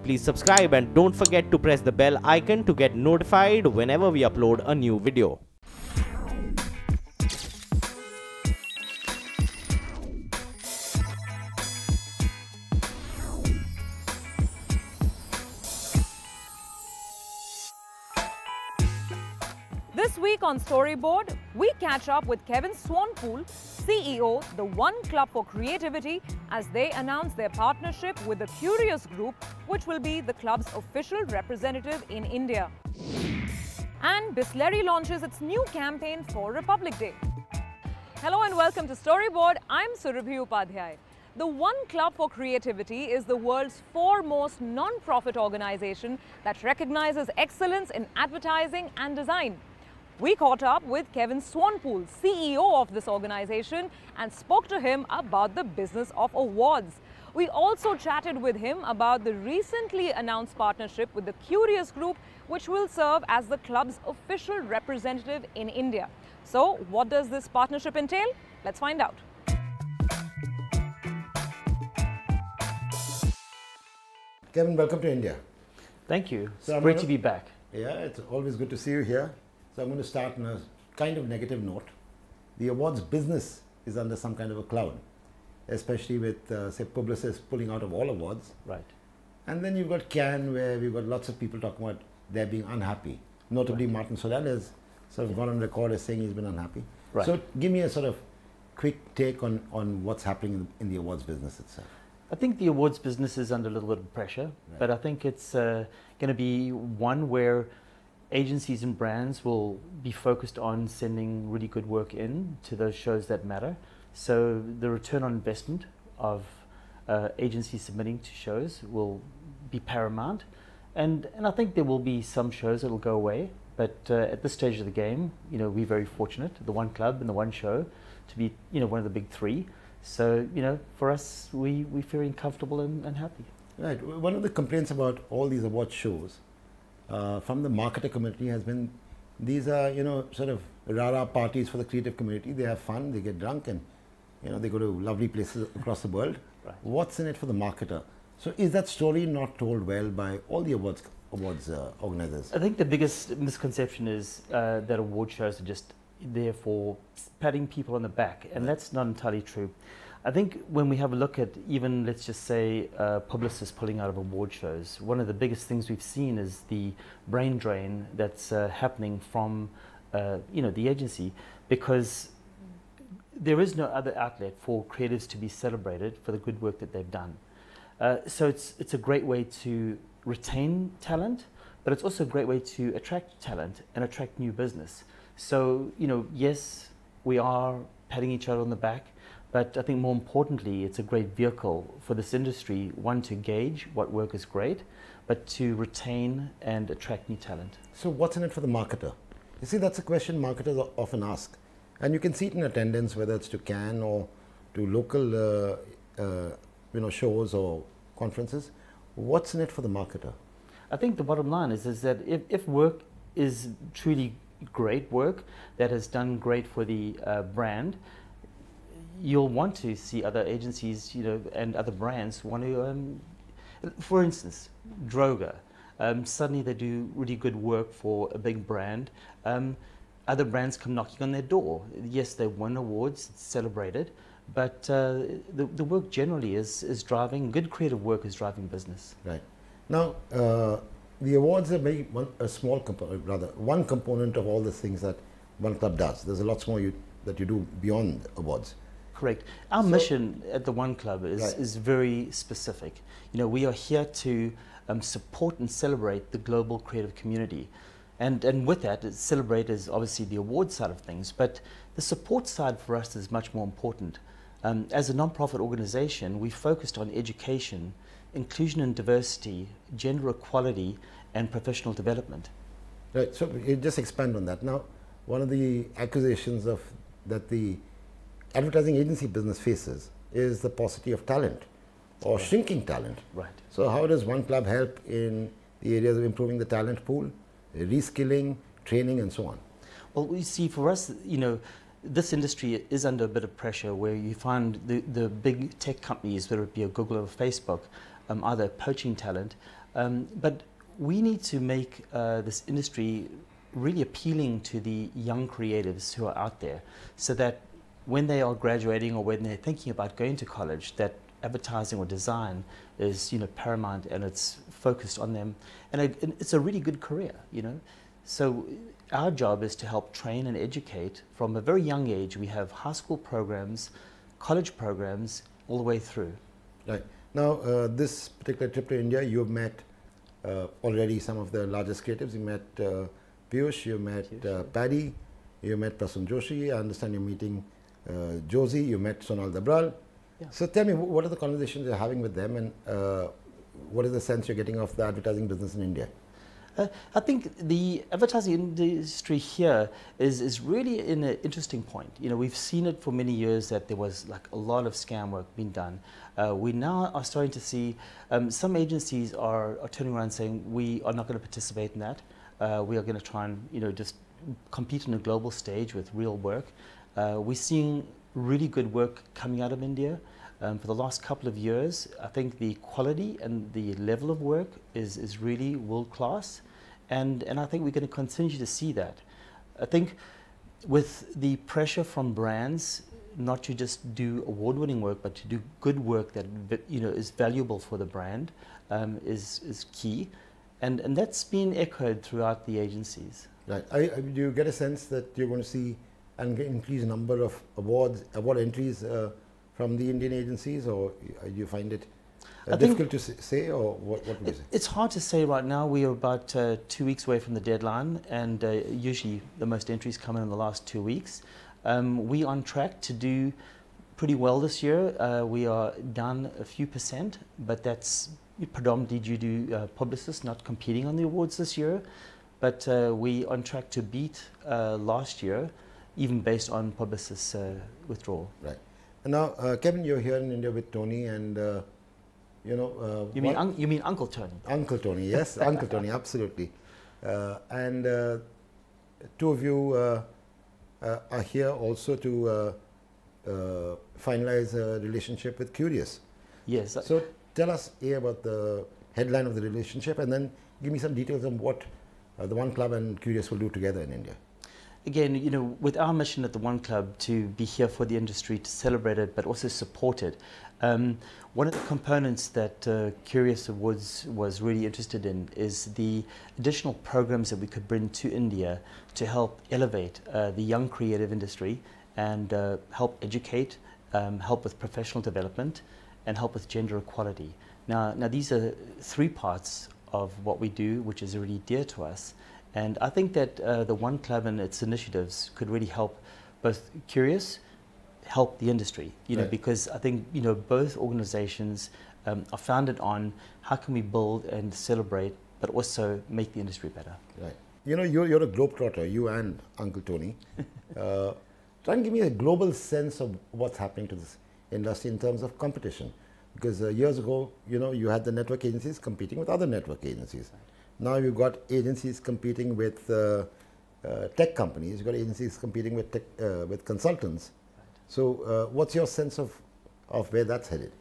please subscribe and don't forget to press the bell icon to get notified whenever we upload a new video. This week on Storyboard, we catch up with Kevin SWANEPOEL, CEO, the One Club for Creativity, as they announce their partnership with the Curious Group, which will be the club's official representative in India. And Bisleri launches its new campaign for Republic Day. Hello and welcome to Storyboard. I'm Surabhi Upadhyay. The One Club for Creativity is the world's foremost non-profit organization that recognizes excellence in advertising and design. We caught up with Kevin SWANEPOEL, CEO of this organization, and spoke to him about the business of awards. We also chatted with him about the recently announced partnership with the Curious Group, which will serve as the club's official representative in India. So, what does this partnership entail? Let's find out. Kevin, welcome to India. Thank you. It's great to be back. Yeah, it's always good to see you here. So I'm going to start on a kind of negative note. The awards business is under some kind of a cloud, especially with, say, publicists pulling out of all awards. Right. And then you've got Cannes, where we've got lots of people talking about they're being unhappy. Notably, right. Martin Solal has sort of gone on record as saying he's been unhappy. Right. So give me a sort of quick take on what's happening in the awards business itself. I think the awards business is under a little bit of pressure, right. But I think it's going to be one where agencies and brands will be focused on sending really good work in to those shows that matter. So the return on investment of agencies submitting to shows will be paramount. And I think there will be some shows that will go away. But at this stage of the game, you know, we're very fortunate, the one club and the one show, to be, you know, one of the big three. So, you know, for us, we're feeling comfortable and happy. Right. One of the complaints about all these award shows from the marketer community has been, these are, you know, sort of rah-rah parties for the creative community. They have fun, they get drunk, and, you know, they go to lovely places across the world. Right. What's in it for the marketer? So is that story not told well by all the awards organizers? I think the biggest misconception is that award shows are just there for patting people on the back, and that's not entirely true. I think when we have a look at even, let's just say, publicists pulling out of award shows, one of the biggest things we've seen is the brain drain that's happening from you know, the agency, because there is no other outlet for creatives to be celebrated for the good work that they've done. So it's a great way to retain talent, but it's also a great way to attract talent and attract new business. So, you know, yes, we are patting each other on the back, but I think more importantly, it's a great vehicle for this industry, one, to gauge what work is great, but to retain and attract new talent. So what's in it for the marketer? You see, that's a question marketers often ask. And you can see it in attendance, whether it's to Cannes or to local you know, shows or conferences. What's in it for the marketer? I think the bottom line is that if work is truly great work that has done great for the brand, you'll want to see other agencies, you know, and other brands want to, for instance, Droga. Suddenly they do really good work for a big brand. Other brands come knocking on their door. Yes, they won awards, it's celebrated, but the work generally is driving, good creative work is driving business. Right. Now, the awards are maybe one component of all the things that One Club does. There's a lot more that you do beyond awards. Correct. Our mission at the One Club is very specific. You know, we are here to support and celebrate the global creative community. And with that, celebrate is obviously the award side of things, but the support side for us is much more important. As a non-profit organization, we focused on education, inclusion and diversity, gender equality, and professional development. Right, so you just expand on that. Now, one of the accusations that the advertising agency business faces is the paucity of talent or shrinking talent. Right. So how does One Club help in the areas of improving the talent pool, reskilling, training, and so on? Well, we see for us, you know, this industry is under a bit of pressure where you find the big tech companies, whether it be a Google or Facebook, either poaching talent But we need to make this industry really appealing to the young creatives who are out there, so that when they are graduating or when they're thinking about going to college, that advertising or design is, paramount, and it's focused on them, and it's a really good career, So our job is to help train and educate from a very young age. We have high school programs, college programs, all the way through. Right. Now, this particular trip to India, you've met already some of the largest creatives. You met Piyush, you met Paddy, you met Prasun Joshi. I understand you're meeting Josie, you met Sonal Dabral. Yeah. So tell me, what are the conversations you're having with them, and what is the sense you're getting of the advertising business in India? I think the advertising industry here is really in an interesting point. We've seen it for many years that there was like a lot of scam work being done. We now are starting to see some agencies are turning around saying we are not going to participate in that. We are going to try and just compete on a global stage with real work. We're seeing really good work coming out of India. For the last couple of years, I think the quality and the level of work is really world class. And I think we're going to continue to see that. I think with the pressure from brands not to just do award-winning work, but to do good work that is valuable for the brand, is key, and that's been echoed throughout the agencies. Right. Do you get a sense that you're going to see an increased number of award entries from the Indian agencies, or do you find it difficult to say, or what would you say? It's hard to say right now. We are about 2 weeks away from the deadline, and usually the most entries come in the last 2 weeks. We're on track to do pretty well this year. We are down a few %, but that's predominantly due to publicists not competing on the awards this year. But we're on track to beat last year, even based on publicists' withdrawal. Right. And now, Kevin, you're here in India with Tony, and you mean Uncle Tony? Uncle Tony, yes, Uncle Tony, absolutely. And two of you are here also to finalize a relationship with Curious. Yes. So tell us about the headline of the relationship, and then give me some details on what the One Club and Curious will do together in India. Again, with our mission at the One Club to be here for the industry, to celebrate it, but also support it, one of the components that Curious was really interested in is the additional programs that we could bring to India to help elevate the young creative industry and help educate, help with professional development, and help with gender equality. Now these are 3 parts of what we do, which is really dear to us. And I think that the One Club and its initiatives could really help both Curious, help the industry, right. Because I think, both organizations are founded on how can we build and celebrate, but also make the industry better. Right. You're a globetrotter, you and Uncle Tony. Try and give me a global sense of what's happening to this industry in terms of competition. Because years ago, you had the network agencies competing with other network agencies. Now you've got agencies competing with tech companies. You've got agencies competing with with consultants. Right. So what's your sense of where that's headed?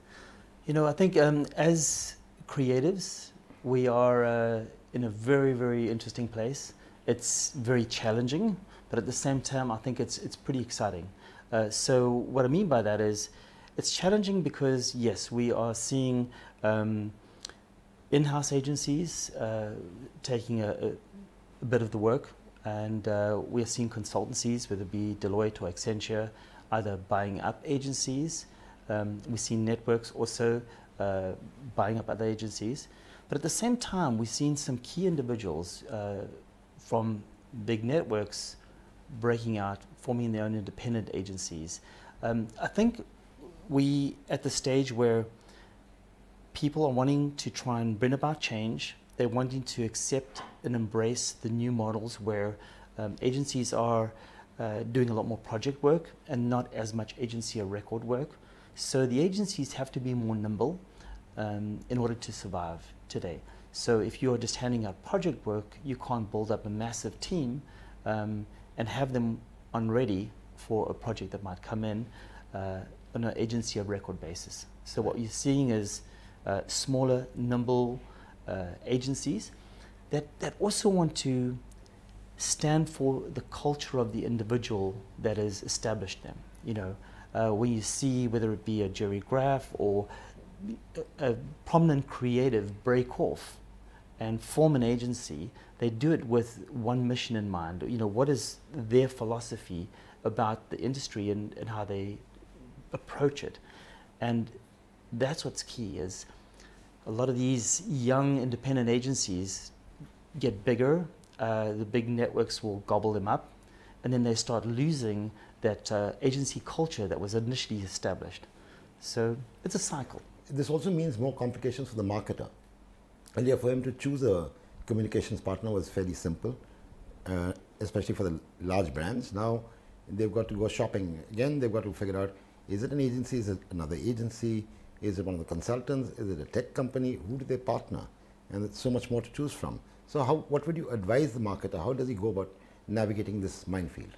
I think as creatives, we are in a very, very interesting place. It's very challenging, but at the same time, I think it's pretty exciting. So what I mean by that is, it's challenging because, yes, we are seeing in-house agencies taking a bit of the work, and we're seeing consultancies, whether it be Deloitte or Accenture, either buying up agencies. We've seen networks also buying up other agencies. But at the same time, we've seen some key individuals from big networks breaking out, forming their own independent agencies. I think we at the stage where people are wanting to try and bring about change. They're wanting to accept and embrace the new models where agencies are doing a lot more project work and not as much agency or record work. So the agencies have to be more nimble in order to survive today. So if you're just handing out project work, you can't build up a massive team and have them on ready for a project that might come in on an agency or record basis. So what you're seeing is smaller, nimble agencies that also want to stand for the culture of the individual that has established them. You know, when you see whether it be a Jerry Graff or a prominent creative break off and form an agency, they do it with one mission in mind. You know, what is their philosophy about the industry and how they approach it. And that's what's key, is a lot of these young independent agencies get bigger, the big networks will gobble them up, and then they start losing that agency culture that was initially established. So it's a cycle. This also means more complications for the marketer. Earlier, for him to choose a communications partner was fairly simple, especially for the large brands. Now they've got to go shopping again. They've got to figure out, is it an agency, is it another agency, is it one of the consultants, is it a tech company, who do they partner? And it's so much more to choose from. So what would you advise the marketer? How does he go about navigating this minefield?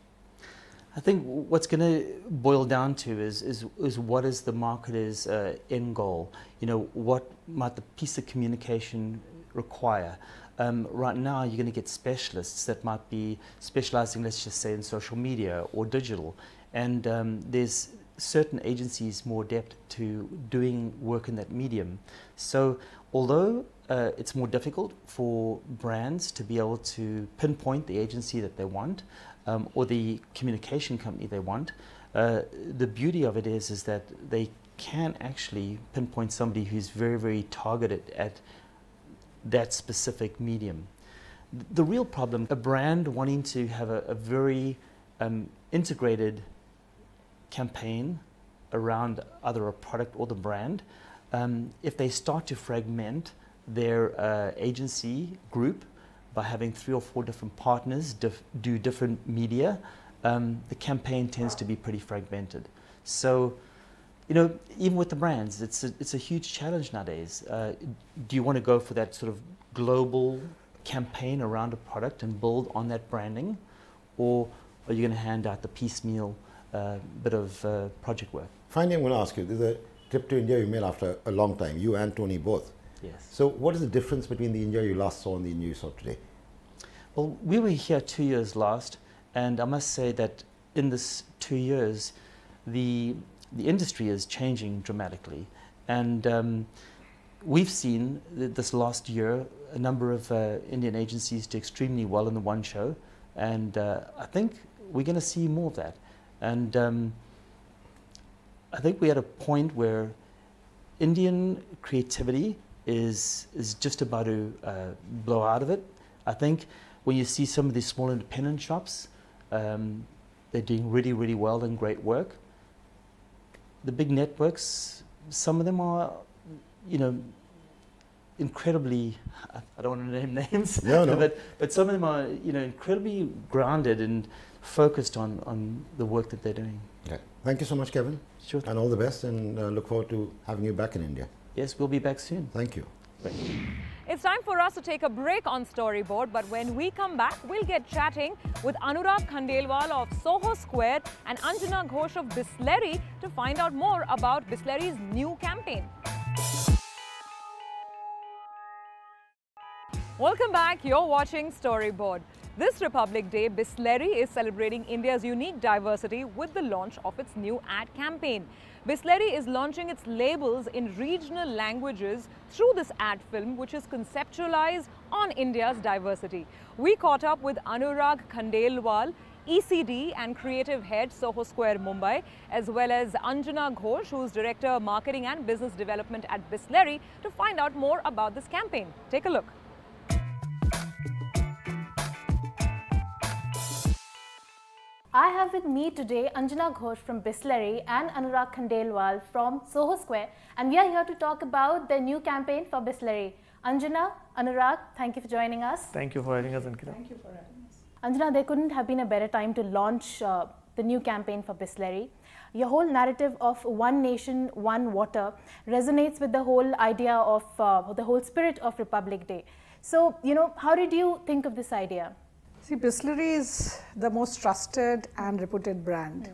I think what's going to boil down to is what is the marketer's end goal? You know, what might the piece of communication require? Right now, you're going to get specialists that might be specializing, let's just say, in social media or digital. And there's certain agencies more adept to doing work in that medium. So although it's more difficult for brands to be able to pinpoint the agency that they want, or the communication company they want, the beauty of it is that they can actually pinpoint somebody who's very, very targeted at that specific medium. The real problem, a brand wanting to have a very integrated campaign around either a product or the brand, if they start to fragment their agency group by having 3 or 4 different partners do different media, the campaign tends to be pretty fragmented. So, you know, even with the brands, it's a huge challenge nowadays. Do you want to go for that sort of global campaign around a product and build on that branding, or are you going to hand out the piecemeal bit of project work? Finally, I'm going to ask you, there's a trip to India you made after a long time, you and Tony both. Yes. So what is the difference between the India you last saw and the India you saw today? Well, we were here 2 years last, and I must say that in this 2 years, the industry is changing dramatically. And we've seen this last year a number of Indian agencies do extremely well in the one show, and I think we're going to see more of that. And I think we're at a point where Indian creativity is just about to blow out of it. I think when you see some of these small independent shops, they're doing really, really well and great work. The big networks, some of them are, you know, incredibly, I don't want to name names, no. but some of them are, you know, incredibly grounded and focused on the work that they're doing. Okay. Thank you so much, Kevin. Sure. And all the best, and look forward to having you back in India. Yes, we'll be back soon. Thank you. Great. It's time for us to take a break on Storyboard, but when we come back, we'll get chatting with Anurag Khandelwal of Soho Square and Anjana Ghosh of Bisleri to find out more about Bisleri's new campaign. Welcome back. You're watching Storyboard. This Republic Day, Bisleri is celebrating India's unique diversity with the launch of its new ad campaign. Bisleri is launching its labels in regional languages through this ad film, which is conceptualized on India's diversity. We caught up with Anurag Khandelwal, ECD and Creative Head, Soho Square, Mumbai, as well as Anjana Ghosh, who's Director, Marketing and Business Development at Bisleri, to find out more about this campaign. Take a look. I have with me today Anjana Ghosh from Bisleri and Anurag Khandelwal from Soho Square, and we are here to talk about the new campaign for Bisleri. Anjana, Anurag, thank you for joining us. Thank you for having us, Ankita. Thank you for having us. Anjana, there couldn't have been a better time to launch the new campaign for Bisleri. Your whole narrative of one nation, one water resonates with the whole idea of the whole spirit of Republic Day. So, you know, how did you think of this idea? See, Bisleri is the most trusted and reputed brand.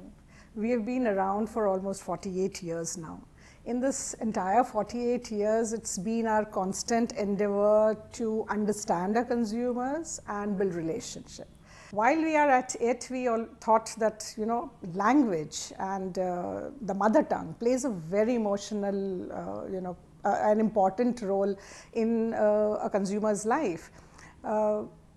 We have been around for almost 48 years now. in this entire 48 years, it's been our constant endeavor to understand our consumers and build relationship. While we are at it, we all thought that, you know, language and the mother tongue plays a very emotional, you know, an important role in a consumer's life.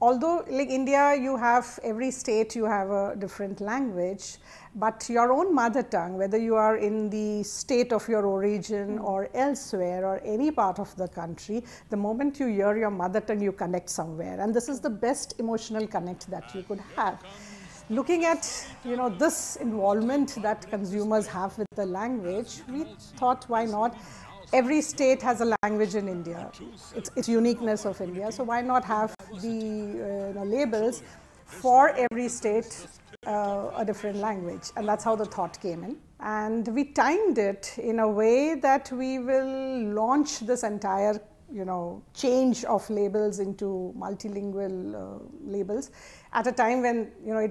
Although, like India, you have every state, you have a different language, but your own mother tongue, whether you are in the state of your origin or elsewhere or any part of the country, the moment you hear your mother tongue, you connect somewhere, and this is the best emotional connect that you could have. Looking at, you know, this involvement that consumers have with the language, we thought, why not? Every state has a language in India. It's uniqueness of India. So why not have the labels for every state a different language? And that's how the thought came in. And we timed it in a way that we will launch this entire, you know, change of labels into multilingual labels at a time when, you know,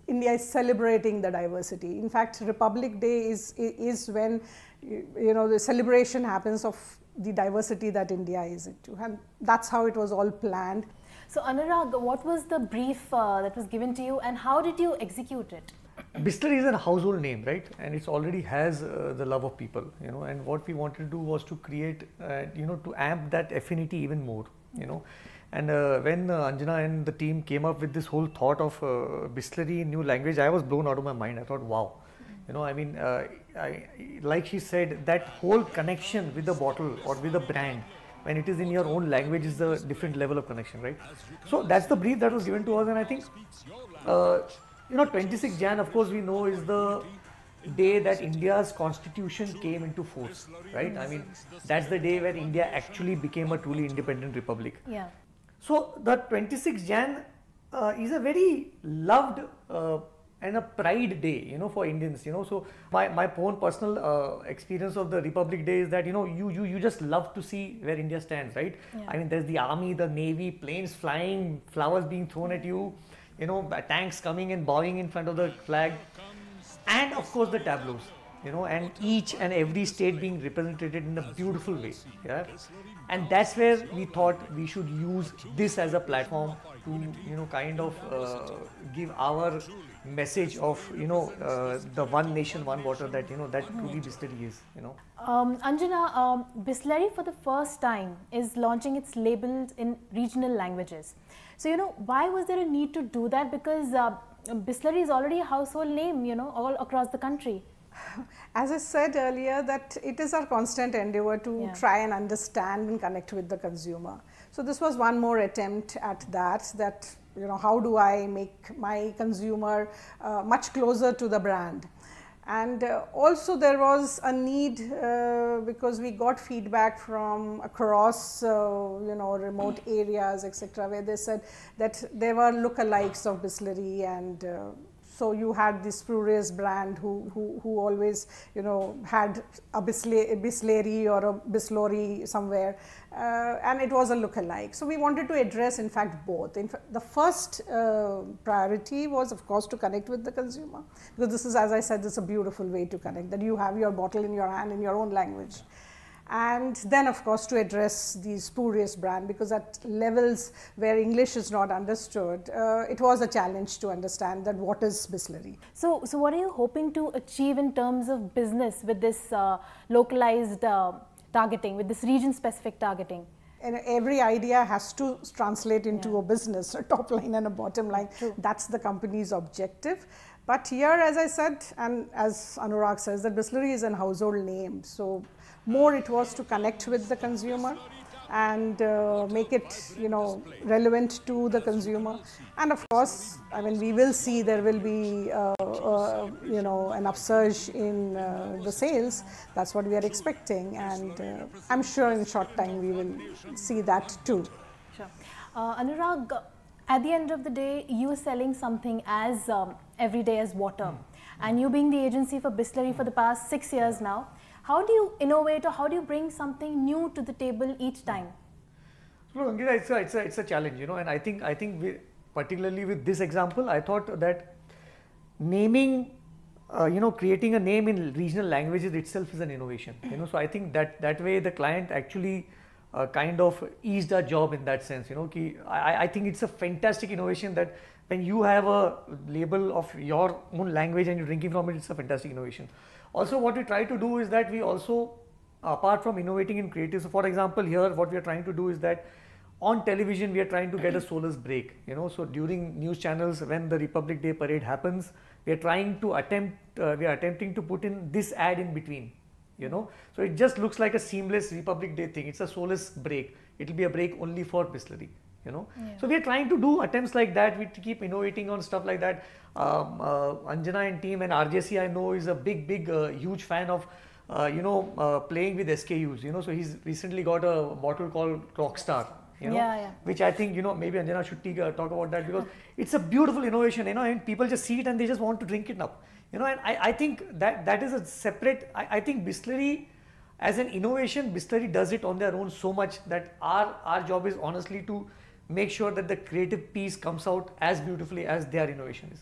India is celebrating the diversity. In fact, Republic Day is when, you know, the celebration happens of the diversity that India is into, and that's how it was all planned. So Anurag, what was the brief that was given to you, and how did you execute it? Bisleri is a household name, right? And it already has the love of people, you know, and what we wanted to do was to create, you know, to amp that affinity even more, you know. And when Anjana and the team came up with this whole thought of Bisleri in new language, I was blown out of my mind. I thought, wow, you know, I mean, like she said, that whole connection with the bottle or with the brand, when it is in your own language, is a different level of connection, right? So that's the brief that was given to us, and I think, you know, 26 Jan, of course, we know is the day that India's constitution came into force, right? I mean, that's the day where India actually became a truly independent republic. Yeah. So the 26 Jan is a very loved and a pride day, you know, for Indians, you know. So my own personal experience of the Republic Day is that, you know, you just love to see where India stands, right? Yeah. I mean, there's the army, the navy, planes flying, flowers being thrown at you, you know, tanks coming and bowing in front of the flag, and of course the tableaus, you know, and each and every state being represented in a beautiful way, yeah. And that's where we thought we should use this as a platform to, you know, kind of give our message of, you know, the one nation, one water that, you know, that truly Bisleri is, you know. Anjana, Bisleri for the first time is launching its labels in regional languages. So, you know, why was there a need to do that? Because Bisleri is already a household name, you know, all across the country. As I said earlier, that it is our constant endeavor to try and understand and connect with the consumer. So this was one more attempt at that, you know, how do I make my consumer much closer to the brand? And also there was a need because we got feedback from across, you know, remote areas, etc., where they said that there were lookalikes of Bisleri, and so you had this spurious brand who always, you know, had a Bisleri or a Bislori somewhere, and it was a lookalike. So we wanted to address, in fact, both. In fact, the first priority was, of course, to connect with the consumer, because this is, as I said, this is a beautiful way to connect, that you have your bottle in your hand in your own language. And then, of course, to address the spurious brand, because at levels where English is not understood, it was a challenge to understand that what is Bisleri. So what are you hoping to achieve in terms of business with this localized targeting, with this region-specific targeting? And every idea has to translate into a business, a top line and a bottom line. True. That's the company's objective. But here, as I said, and as Anurag says, that Bisleri is a household name. So more it was to connect with the consumer and make it, you know, relevant to the consumer. And of course, I mean, we will see there will be, you know, an upsurge in the sales. That's what we are expecting, and I'm sure in short time we will see that too. Sure. Anurag, at the end of the day, you are selling something as every day as water, and you being the agency for Bisleri for the past 6 years now. How do you innovate, or how do you bring something new to the table each time? So, Angita, it's a challenge, you know, and I think particularly with this example, I thought that naming creating a name in regional languages itself is an innovation. So I think that way the client actually kind of eased our job in that sense. I think it's a fantastic innovation that when you have a label of your own language and you're drinking from it, it's a fantastic innovation. Also, what we try to do is that we also, apart from innovating in creative, so for example, here what we are trying to do is that on television we are trying to get a soulless break. So during news channels, when the Republic Day parade happens, we are trying to attempting to put in this ad in between. So it just looks like a seamless Republic Day thing. It's a soulless break. It will be a break only for Bisleri. So we are trying to do attempts like that. We keep innovating on stuff like that. Anjana and team and RJC, I know, is a big huge fan of playing with SKUs. So he's recently got a bottle called Rockstar. Which I think maybe Anjana should talk about that, because it's a beautiful innovation. And people just see it and they just want to drink it up. And I think that is a separate. I think Bisleri, as an innovation, Bisleri does it on their own so much that our job is honestly to make sure that the creative piece comes out as beautifully as their innovation is.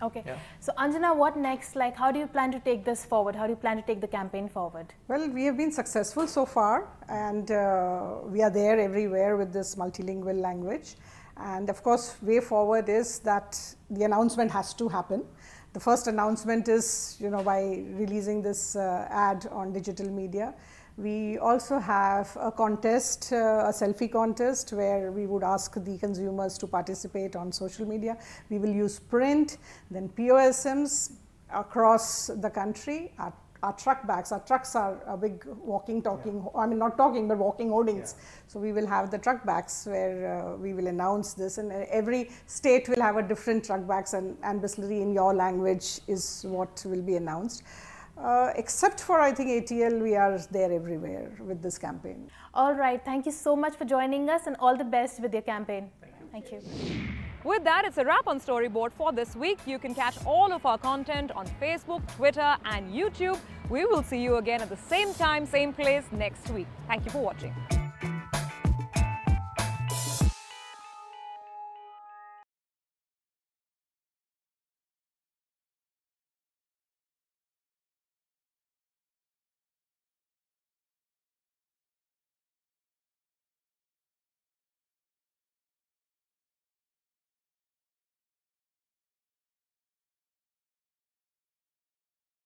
Okay. So Anjana, what next? Like, how do you plan to take this forward? How do you plan to take the campaign forward? Well, we have been successful so far, and we are there everywhere with this multilingual language. And of course, way forward is that the announcement has to happen. The first announcement is, by releasing this ad on digital media. We also have a contest, a selfie contest, where we would ask the consumers to participate on social media. We will use print, then POSMs across the country. Our truck bags, our trucks are a big walking, talking, I mean not talking, but walking hoardings. So we will have the truck bags where we will announce this, and every state will have a different truck bags, and Bisleri in your language is what will be announced. Except for, I think, ATL, we are there everywhere with this campaign. All right. Thank you so much for joining us, and all the best with your campaign. Thank you. With that, it's a wrap on Storyboard for this week. You can catch all of our content on Facebook, Twitter and YouTube. We will see you again at the same time, same place next week. Thank you for watching.